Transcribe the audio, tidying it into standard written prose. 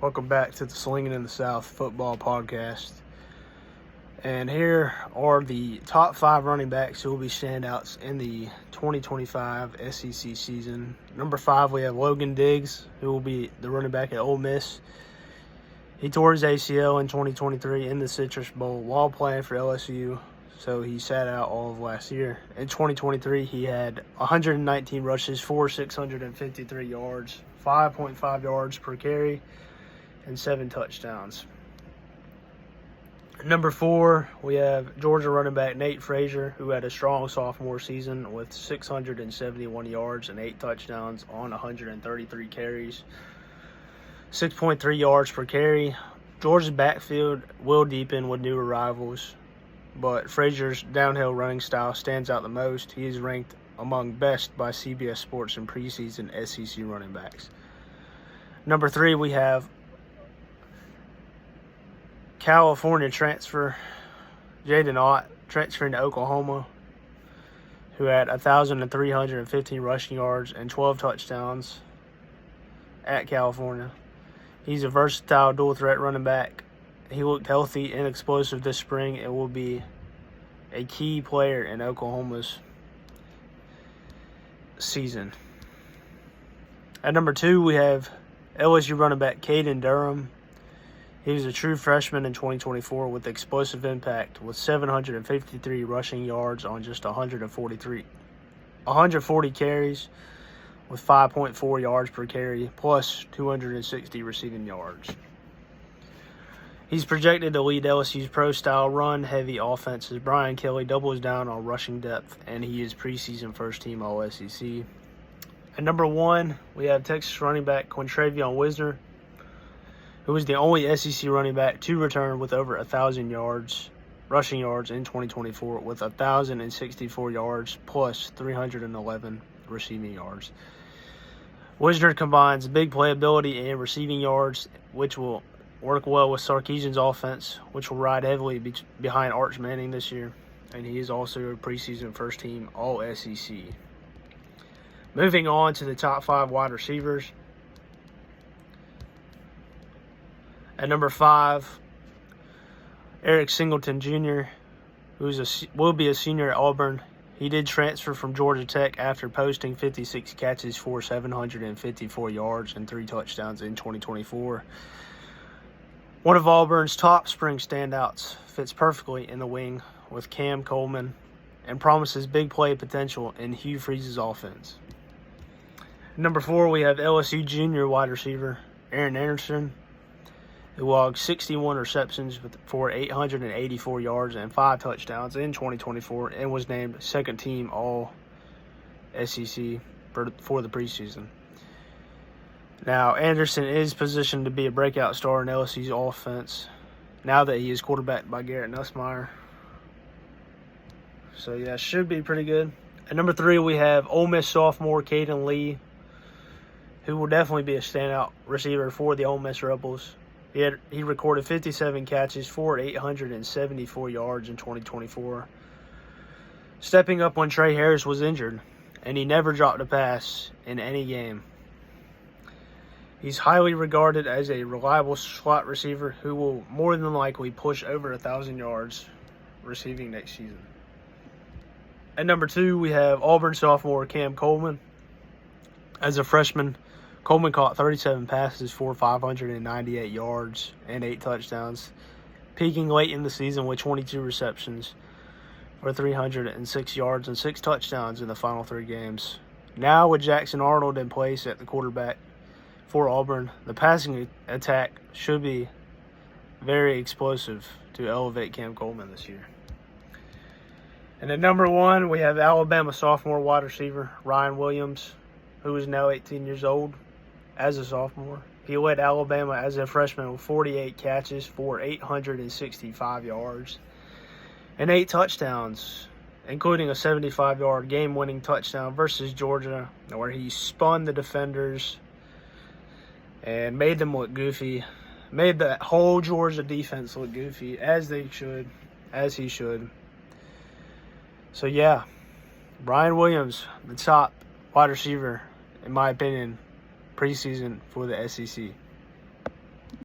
Welcome back to the Slingin in the South football podcast. And here are the top 5 running backs who will be standouts in the 2025 SEC season. Number 5, we have Logan Diggs, who will be the running back at Ole Miss. He tore his ACL in 2023 in the Citrus Bowl while playing for LSU, so he sat out all of last year. In 2023, he had 119 rushes for 653 yards, 5.5 yards per carry, and 7 touchdowns. Number 4, we have Georgia running back Nate Frazier, who had a strong sophomore season with 671 yards and 8 touchdowns on 133 carries, 6.3 yards per carry. Georgia's backfield will deepen with new arrivals, but Frazier's downhill running style stands out the most. He is ranked among best by CBS Sports in preseason SEC running backs. Number 3, we have California transfer Jaden Ott, transferring to Oklahoma, who had 1,315 rushing yards and 12 touchdowns at California. He's a versatile dual-threat running back. He looked healthy and explosive this spring and will be a key player in Oklahoma's season. At number 2, we have LSU running back Caden Durham. He was a true freshman in 2024 with explosive impact with 753 rushing yards on just 140 carries with 5.4 yards per carry plus 260 receiving yards. He's projected to lead LSU's pro-style run-heavy offense as Brian Kelly doubles down on rushing depth, and he is preseason first-team All-SEC. At number 1, we have Texas running back Quintravion Wisner, who was the only SEC running back to return with over 1,000 rushing yards in 2024 with 1,064 yards plus 311 receiving yards. Wisner combines big playability and receiving yards, which will work well with Sarkisian's offense, which will ride heavily behind Arch Manning this year, and he is also a preseason first-team All-SEC. Moving on to the top 5 wide receivers. At number 5, Eric Singleton Jr., will be a senior at Auburn. He did transfer from Georgia Tech after posting 56 catches for 754 yards and 3 touchdowns in 2024. One of Auburn's top spring standouts, fits perfectly in the wing with Cam Coleman and promises big play potential in Hugh Freeze's offense. At number 4, we have LSU junior wide receiver Aaron Anderson, who logged 61 receptions for 884 yards and 5 touchdowns in 2024 and was named second-team All-SEC for the preseason. Now, Anderson is positioned to be a breakout star in LSU's offense now that he is quarterbacked by Garrett Nussmeier. So, yeah, should be pretty good. At number 3, we have Ole Miss sophomore Caden Lee, who will definitely be a standout receiver for the Ole Miss Rebels. He recorded 57 catches for 874 yards in 2024, stepping up when Trey Harris was injured, and he never dropped a pass in any game. He's highly regarded as a reliable slot receiver who will more than likely push over 1,000 yards receiving next season. At number 2, we have Auburn sophomore Cam Coleman. As a freshman, Coleman caught 37 passes for 598 yards and 8 touchdowns, peaking late in the season with 22 receptions for 306 yards and 6 touchdowns in the final 3 games. Now, with Jackson Arnold in place at the quarterback for Auburn, the passing attack should be very explosive to elevate Cam Coleman this year. And at number 1, we have Alabama sophomore wide receiver Ryan Williams, who is now 18 years old. As a sophomore, he led Alabama as a freshman with 48 catches for 865 yards and 8 touchdowns, including a 75-yard game-winning touchdown versus Georgia, where he spun the defenders and made them look goofy, made the whole Georgia defense look goofy, as he should. So, yeah, Brian Williams, the top wide receiver, in my opinion, preseason for the SEC.